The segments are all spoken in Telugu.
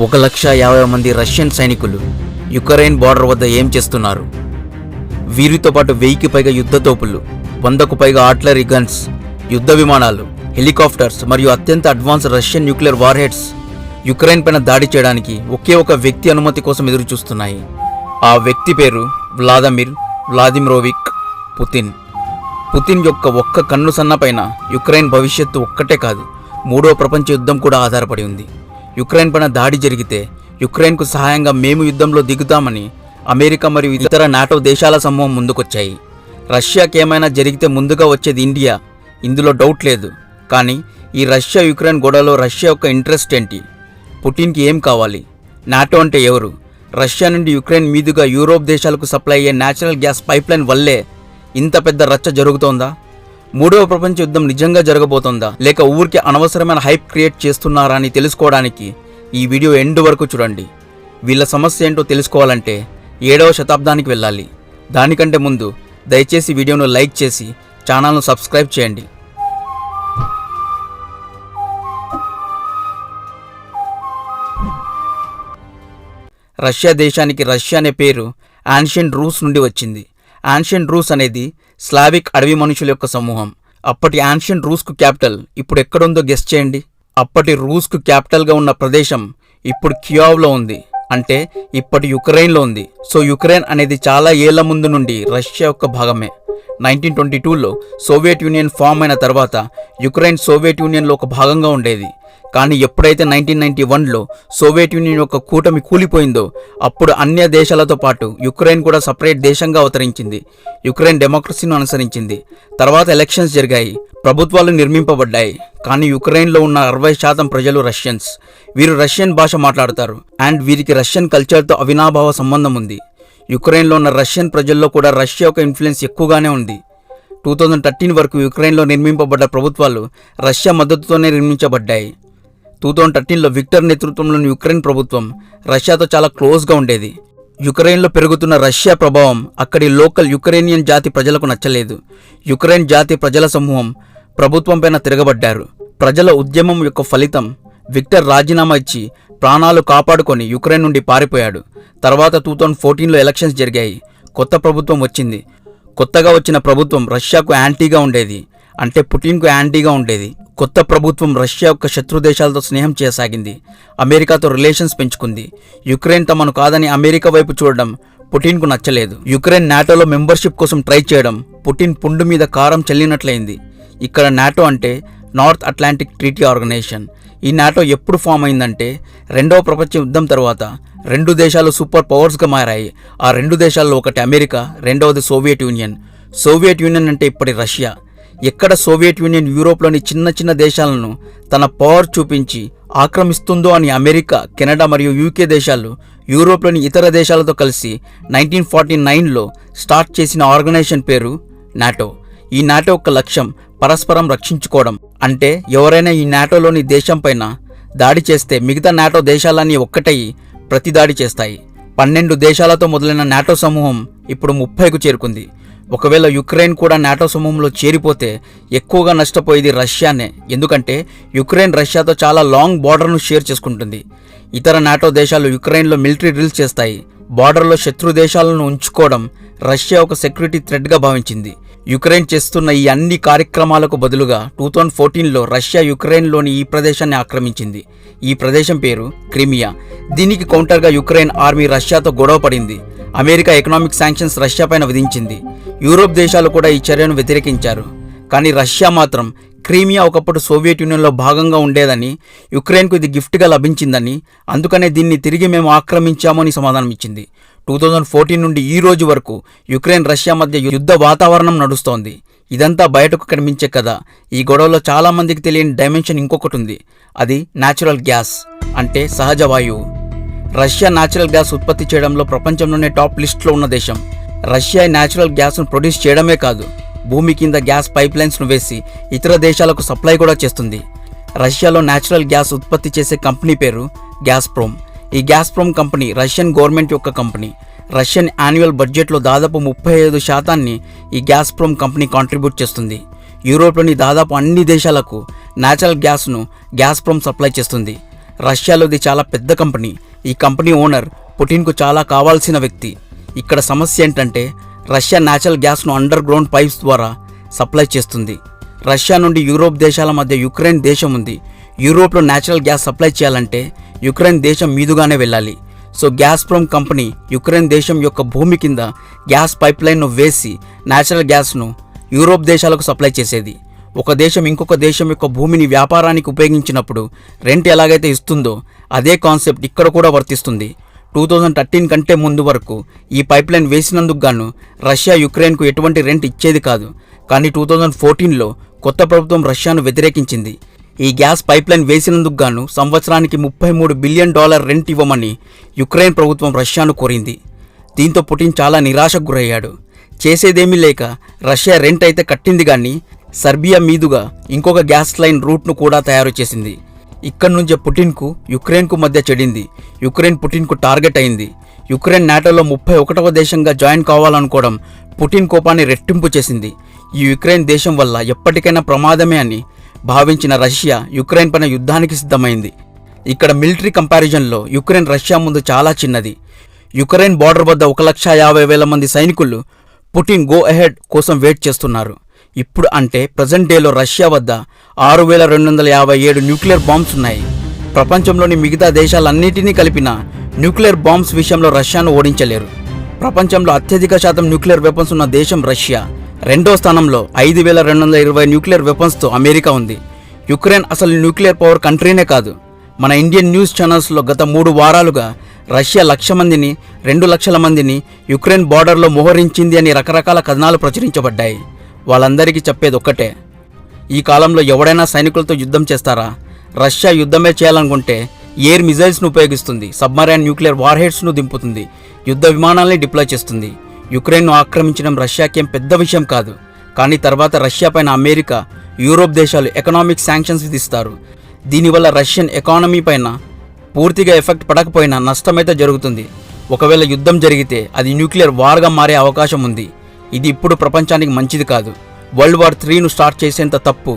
1,50,000 మంది రష్యన్ సైనికులు యుక్రెయిన్ బార్డర్ వద్ద ఏం చేస్తున్నారు? వీరితో పాటు 1000కి పైగా యుద్ధ తోపులు, 100కు పైగా ఆర్టిలరీ గన్స్, యుద్ధ విమానాలు, హెలికాప్టర్స్ మరియు అత్యంత అడ్వాన్స్ రష్యన్ న్యూక్లియర్ వార్హెడ్స్ యుక్రెయిన్ పైన దాడి చేయడానికి ఒకే ఒక వ్యక్తి అనుమతి కోసం ఎదురు చూస్తున్నాయి. ఆ వ్యక్తి పేరు వ్లాదిమిరోవిక్ పుతిన్. పుతిన్ యొక్క ఒక్క కన్ను సన్నపైన యుక్రెయిన్ భవిష్యత్తు ఒక్కటే కాదు, 3వ ప్రపంచ యుద్ధం కూడా ఆధారపడి ఉంది. యుక్రెయిన్ పైన దాడి జరిగితే యుక్రెయిన్కు సహాయంగా మేము యుద్ధంలో దిగుతామని అమెరికా మరియు ఇతర నాటో దేశాల సమూహం ముందుకొచ్చాయి. రష్యాకి ఏమైనా జరిగితే ముందుగా వచ్చేది ఇండియా, ఇందులో డౌట్ లేదు. కానీ ఈ రష్యా యుక్రెయిన్ గొడవలో రష్యా యొక్క ఇంట్రెస్ట్ ఏంటి? పుటిన్కి ఏం కావాలి? నాటో అంటే ఎవరు? రష్యా నుండి యుక్రెయిన్ మీదుగా యూరోప్ దేశాలకు సప్లై అయ్యే న్యాచురల్ గ్యాస్ పైప్లైన్ వల్లే ఇంత పెద్ద రచ్చ జరుగుతోందా? 3వ ప్రపంచ యుద్ధం నిజంగా జరగబోతోందా, లేక ఊరికి అనవసరమైన హైప్ క్రియేట్ చేస్తున్నారా అని తెలుసుకోవడానికి ఈ వీడియో ఎండ్ వరకు చూడండి. వీళ్ళ సమస్య ఏంటో తెలుసుకోవాలంటే 7వ శతాబ్దానికి వెళ్ళాలి. దానికంటే ముందు దయచేసి వీడియోను లైక్ చేసి ఛానల్ను సబ్స్క్రైబ్ చేయండి. రష్యా దేశానికి రష్యా అనే పేరు యాన్షియంట్ రూస్ నుండి వచ్చింది. యాన్షియంట్ రూస్ అనేది స్లావిక్ అడవి మనుషుల యొక్క సమూహం. అప్పటి యాన్షియంట్ రూస్కు క్యాపిటల్ ఇప్పుడు ఎక్కడుందో గెస్ చేయండి. అప్పటి రూస్కు క్యాపిటల్గా ఉన్న ప్రదేశం ఇప్పుడు కియోవ్లో ఉంది, అంటే ఇప్పటి యుక్రెయిన్లో ఉంది. సో యుక్రెయిన్ అనేది చాలా ఏళ్ల ముందు నుండి రష్యా యొక్క భాగమే. 1922లో సోవియట్ యూనియన్ ఫామ్ అయిన తర్వాత యుక్రెయిన్ సోవియట్ యూనియన్లో ఒక భాగంగా ఉండేది. కానీ ఎప్పుడైతే 1991లో సోవియట్ యూనియన్ యొక్క కూటమి కూలిపోయిందో అప్పుడు అన్య దేశాలతో పాటు యుక్రెయిన్ కూడా సపరేట్ దేశంగా అవతరించింది. యుక్రెయిన్ డెమోక్రసీని అనుసరించింది. తర్వాత ఎలక్షన్స్ జరిగాయి, ప్రభుత్వాలు నిర్మింపబడ్డాయి. కానీ యుక్రెయిన్లో ఉన్న 60% ప్రజలు రష్యన్స్. వీరు రష్యన్ భాష మాట్లాడతారు అండ్ వీరికి రష్యన్ కల్చర్తో అవినాభావ సంబంధం ఉంది. యుక్రెయిన్లో ఉన్న రష్యన్ ప్రజల్లో కూడా రష్యా యొక్క ఇన్ఫ్లుయెన్స్ ఎక్కువగానే ఉంది. 2013 వరకు యుక్రెయిన్లో నిర్మింపబడ్డ ప్రభుత్వాలు రష్యా మద్దతుతోనే నిర్మించబడ్డాయి. 2013లో విక్టర్ నేతృత్వంలోని యుక్రెయిన్ ప్రభుత్వం రష్యాతో చాలా క్లోజ్గా ఉండేది. యుక్రెయిన్లో పెరుగుతున్న రష్యా ప్రభావం అక్కడి లోకల్ యుక్రెయినియన్ జాతి ప్రజలకు నచ్చలేదు. యుక్రెయిన్ జాతి ప్రజల సమూహం ప్రభుత్వం పైన తిరగబడ్డారు. ప్రజల ఉద్యమం యొక్క ఫలితం విక్టర్ రాజీనామా ఇచ్చి ప్రాణాలు కాపాడుకొని యుక్రెయిన్ నుండి పారిపోయాడు. తర్వాత 2014లో ఎలక్షన్స్ జరిగాయి. కొత్త ప్రభుత్వం వచ్చింది. కొత్తగా వచ్చిన ప్రభుత్వం రష్యాకు యాంటీగా ఉండేది, అంటే పుటిన్కు యాంటీగా ఉండేది. కొత్త ప్రభుత్వం రష్యా యొక్క శత్రు దేశాలతో స్నేహం చేయసాగింది. అమెరికాతో రిలేషన్స్ పెంచుకుంది. యుక్రెయిన్ తమను కాదని అమెరికా వైపు చూడడం పుటిన్కు నచ్చలేదు. యుక్రెయిన్ నాటోలో మెంబర్షిప్ కోసం ట్రై చేయడం పుటిన్ పుండు మీద కారం చల్లినట్లయింది. ఇక్కడ నాటో అంటే నార్త్ అట్లాంటిక్ ట్రీటీ ఆర్గనైజేషన్. ఈ నాటో ఎప్పుడు ఫామ్ అయిందంటే 2వ ప్రపంచ యుద్ధం తర్వాత 2 దేశాలు సూపర్ పవర్స్గా మారాయి. ఆ 2 దేశాల్లో ఒకటి అమెరికా, రెండవది సోవియట్ యూనియన్. సోవియట్ యూనియన్ అంటే ఇప్పటి రష్యా. ఎక్కడ సోవియట్ యూనియన్ యూరోప్లోని చిన్న చిన్న దేశాలను తన పవర్ చూపించి ఆక్రమిస్తుందో అని అమెరికా, కెనడా మరియు యూకే దేశాలు యూరోప్లోని ఇతర దేశాలతో కలిసి 1949లో స్టార్ట్ చేసిన ఆర్గనైజేషన్ పేరు నాటో. ఈ నాటో యొక్క లక్ష్యం పరస్పరం రక్షించుకోవడం. అంటే ఎవరైనా ఈ నాటోలోని దేశం పైన దాడి చేస్తే మిగతా నాటో దేశాలన్నీ ఒక్కటయ్యి ప్రతి దాడి చేస్తాయి. 12 దేశాలతో మొదలైన నాటో సమూహం ఇప్పుడు 30కు చేరుకుంది. ఒకవేళ యుక్రెయిన్ కూడా నాటో సమూహంలో చేరిపోతే ఎక్కువగా నష్టపోయేది రష్యానే. ఎందుకంటే యుక్రెయిన్ రష్యాతో చాలా లాంగ్ బార్డర్ను షేర్ చేసుకుంటుంది. ఇతర నాటో దేశాలు యుక్రెయిన్లో మిలిటరీ డ్రిల్స్ చేస్తాయి. బార్డర్లో శత్రు దేశాలను ఉంచుకోవడం రష్యా ఒక సెక్యూరిటీ థ్రెట్గా భావించింది. యుక్రెయిన్ చేస్తున్న ఈ అన్ని కార్యక్రమాలకు బదులుగా 2014లో రష్యా యుక్రెయిన్లోని ఈ ప్రదేశాన్ని ఆక్రమించింది. ఈ ప్రదేశం పేరు క్రిమియా. దీనికి కౌంటర్గా యుక్రెయిన్ ఆర్మీ రష్యాతో గొడవ పడింది. అమెరికా ఎకనామిక్ శాంక్షన్స్ రష్యా పైన విధించింది. యూరోప్ దేశాలు కూడా ఈ చర్యను వ్యతిరేకించారు. కానీ రష్యా మాత్రం క్రీమియా ఒకప్పుడు సోవియట్ యూనియన్లో భాగంగా ఉండేదని, యుక్రెయిన్కు ఇది గిఫ్ట్గా లభించిందని, అందుకనే దీన్ని తిరిగి మేము ఆక్రమించామని సమాధానం ఇచ్చింది. 2014 నుండి ఈ రోజు వరకు యుక్రెయిన్ రష్యా మధ్య యుద్ధ వాతావరణం నడుస్తోంది. ఇదంతా బయటకు కనిపించే కదా. ఈ గొడవలో చాలా మందికి తెలియని డైమెన్షన్ ఇంకొకటి ఉంది. అది న్యాచురల్ గ్యాస్, అంటే సహజ వాయువు. రష్యా న్యాచురల్ గ్యాస్ ఉత్పత్తి చేయడంలో ప్రపంచంలోనే టాప్ లిస్ట్లో ఉన్న దేశం. రష్యా న్యాచురల్ గ్యాస్ను ప్రొడ్యూస్ చేయడమే కాదు, భూమి కింద గ్యాస్ పైప్లైన్స్ను వేసి ఇతర దేశాలకు సప్లై కూడా చేస్తుంది. రష్యాలో న్యాచురల్ గ్యాస్ ఉత్పత్తి చేసే కంపెనీ పేరు గ్యాస్ప్రోమ్. ఈ గ్యాస్ప్రోమ్ కంపెనీ రష్యన్ గవర్నమెంట్ యొక్క కంపెనీ. రష్యన్ యాన్యువల్ బడ్జెట్లో దాదాపు 35% ఈ గ్యాస్ప్రోమ్ కంపెనీ కాంట్రిబ్యూట్ చేస్తుంది. యూరోప్లోని దాదాపు అన్ని దేశాలకు న్యాచురల్ గ్యాస్ను గ్యాస్ప్రోమ్ సప్లై చేస్తుంది. రష్యాలోది చాలా పెద్ద కంపెనీ. ఈ కంపెనీ ఓనర్ పుటిన్కు చాలా కావాల్సిన వ్యక్తి. ఇక్కడ సమస్య ఏంటంటే రష్యా న్యాచురల్ గ్యాస్ను అండర్ గ్రౌండ్ పైప్స్ ద్వారా సప్లై చేస్తుంది. రష్యా నుండి యూరోప్ దేశాల మధ్య యుక్రెయిన్ దేశం ఉంది. యూరోప్లో న్యాచురల్ గ్యాస్ సప్లై చేయాలంటే యుక్రెయిన్ దేశం మీదుగానే వెళ్ళాలి. సో గ్యాస్ప్రోమ్ కంపెనీ యుక్రెయిన్ దేశం యొక్క భూమి కింద గ్యాస్ పైప్లైన్ను వేసి న్యాచురల్ గ్యాస్ను యూరోప్ దేశాలకు సప్లై చేసేది. ఒక దేశం ఇంకొక దేశం యొక్క భూమిని వ్యాపారానికి ఉపయోగించినప్పుడు రెంట్ ఎలాగైతే ఇస్తుందో అదే కాన్సెప్ట్ ఇక్కడ కూడా వర్తిస్తుంది. 2013 కంటే ముందు వరకు ఈ పైప్లైన్ వేసినందుకు గాను రష్యా యుక్రెయిన్కు ఎటువంటి రెంట్ ఇచ్చేది కాదు. కానీ 2014లో కొత్త ప్రభుత్వం రష్యాను వ్యతిరేకించింది. ఈ గ్యాస్ పైప్లైన్ వేసినందుకు గాను సంవత్సరానికి $33 బిలియన్ రెంట్ ఇవ్వమని యుక్రెయిన్ ప్రభుత్వం రష్యాను కోరింది. దీంతో పుటిన్ చాలా నిరాశకు గురయ్యాడు. చేసేదేమీ లేక రష్యా రెంట్ అయితే కట్టింది కానీ సర్బియా మీదుగా ఇంకొక గ్యాస్ లైన్ రూట్ను కూడా తయారు చేసింది. ఇక్కడి నుంచే పుటిన్కు యుక్రెయిన్కు మధ్య చెడింది. యుక్రెయిన్ పుటిన్కు టార్గెట్ అయింది. యుక్రెయిన్ నాటోలో 31వ దేశంగా జాయిన్ కావాలనుకోవడం పుటిన్ కోపాన్ని రెట్టింపు చేసింది. ఈ యుక్రెయిన్ దేశం వల్ల ఎప్పటికైనా ప్రమాదమే అని భావించిన రష్యా యుక్రెయిన్ పైన యుద్ధానికి సిద్ధమైంది. ఇక్కడ మిలిటరీ కంపారిజన్లో యుక్రెయిన్ రష్యా ముందు చాలా చిన్నది. యుక్రెయిన్ బార్డర్ వద్ద 1,50,000 మంది సైనికులు పుటిన్ గో అహెడ్ కోసం వెయిట్ చేస్తున్నారు. ఇప్పుడు అంటే ప్రజెంట్ డేలో రష్యా వద్ద 6,257 న్యూక్లియర్ బాంబ్స్ ఉన్నాయి. ప్రపంచంలోని మిగతా దేశాలన్నిటినీ కలిపిన న్యూక్లియర్ బాంబ్స్ విషయంలో రష్యాను ఓడించలేరు. ప్రపంచంలో అత్యధిక శాతం న్యూక్లియర్ వెపన్స్ ఉన్న దేశం రష్యా. రెండో స్థానంలో 5,220 న్యూక్లియర్ వెపన్స్తో అమెరికా ఉంది. యుక్రెయిన్ అసలు న్యూక్లియర్ పవర్ కంట్రీనే కాదు. మన ఇండియన్ న్యూస్ ఛానల్స్లో గత 3 వారాలుగా రష్యా 1,00,000 మందిని 2,00,000 మందిని యుక్రెయిన్ బార్డర్లో మోహరించింది అని రకరకాల కథనాలు ప్రచురించబడ్డాయి. వాళ్ళందరికీ చెప్పేది ఒక్కటే, ఈ కాలంలో ఎవడైనా సైనికులతో యుద్ధం చేస్తారా? రష్యా యుద్ధమే చేయాలనుకుంటే ఎయిర్ మిజైల్స్ను ఉపయోగిస్తుంది, సబ్మరైన్ న్యూక్లియర్ వార్హెడ్స్ను దింపుతుంది, యుద్ధ విమానాల్ని డిప్లాయ్ చేస్తుంది. యుక్రెయిన్ను ఆక్రమించడం రష్యాకేం పెద్ద విషయం కాదు. కానీ తర్వాత రష్యా పైన అమెరికా, యూరోప్ దేశాలు ఎకనామిక్ శాంక్షన్స్ విధిస్తారు. దీనివల్ల రష్యన్ ఎకానమీ పైన పూర్తిగా ఎఫెక్ట్ పడకపోయినా నష్టమైతే జరుగుతుంది. ఒకవేళ యుద్ధం జరిగితే అది న్యూక్లియర్ వార్గా మారే అవకాశం ఉంది. ఇది ఇప్పుడు ప్రపంచానికి మంచిది కాదు. వరల్డ్ వార్ 3ను స్టార్ట్ చేసేంత తప్పు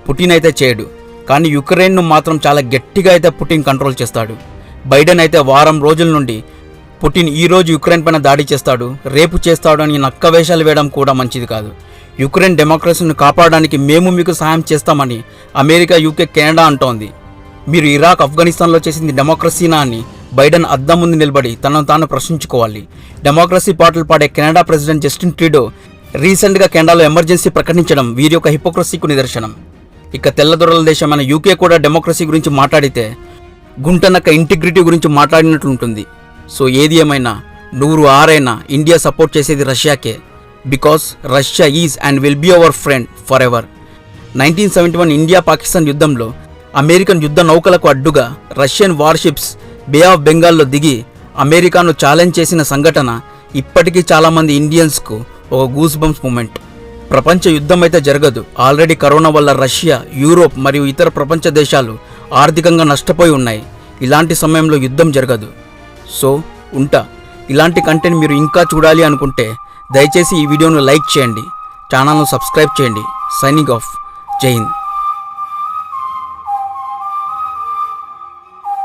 పుటిన్ అయితే చేయడు. కానీ యుక్రెయిన్ను మాత్రం చాలా గట్టిగా అయితే పుటిన్ కంట్రోల్ చేస్తాడు. బైడెన్ అయితే వారం రోజుల నుండి పుటిన్ ఈరోజు యుక్రెయిన్ పైన దాడి చేస్తాడు, రేపు చేస్తాడు అని నక్కవేషాలు వేయడం కూడా మంచిది కాదు. యుక్రెయిన్ డెమోక్రసీని కాపాడడానికి మేము మీకు సహాయం చేస్తామని అమెరికా, యూకే, కెనడా అంటోంది. మీరు ఇరాక్, ఆఫ్ఘనిస్తాన్లో చేసింది డెమోక్రసీనా అని బైడెన్ అద్దం ముందు నిలబడి తనను తాను ప్రశ్నించుకోవాలి. డెమోక్రసీ పాటలు పాడే కెనడా ప్రెసిడెంట్ జస్టిన్ ట్రూడో రీసెంట్గా కెనడాలో ఎమర్జెన్సీ ప్రకటించడం వీరి యొక్క హిపోక్రసీకు నిదర్శనం. ఇక తెల్లదొరల దేశమైన యూకే కూడా డెమోక్రసీ గురించి మాట్లాడితే గుంటనక్క ఇంటిగ్రిటీ గురించి మాట్లాడినట్లుంటుంది. సో ఏది ఏమైనా 100 ఆరైనా ఇండియా సపోర్ట్ చేసేది రష్యాకే. Because Russia is and will be our friend forever. 1971 India Pakistan యుద్ధంలో అమెరికన్ యుద్ధ నౌకలకు అడ్డుగా రష్యన్ వార్షిప్స్ బే ఆఫ్ బెంగాల్లో దిగి అమెరికాను ఛాలెంజ్ చేసిన సంఘటన ఇప్పటికీ చాలామంది ఇండియన్స్కు ఒక గూస్ బంప్స్ మూమెంట్. ప్రపంచ యుద్ధం అయితే జరగదు. ఆల్రెడీ కరోనా వల్ల రష్యా, యూరోప్ మరియు ఇతర ప్రపంచ దేశాలు ఆర్థికంగా నష్టపోయి ఉన్నాయి. ఇలాంటి సమయంలో యుద్ధం జరగదు. సో ఉంటా. ఇలాంటి కంటెంట్ మీరు ఇంకా చూడాలి అనుకుంటే దయచేసి ఈ వీడియోను లైక్ చేయండి, ఛానల్ను సబ్స్క్రైబ్ చేయండి. Signing off. జై హింద్.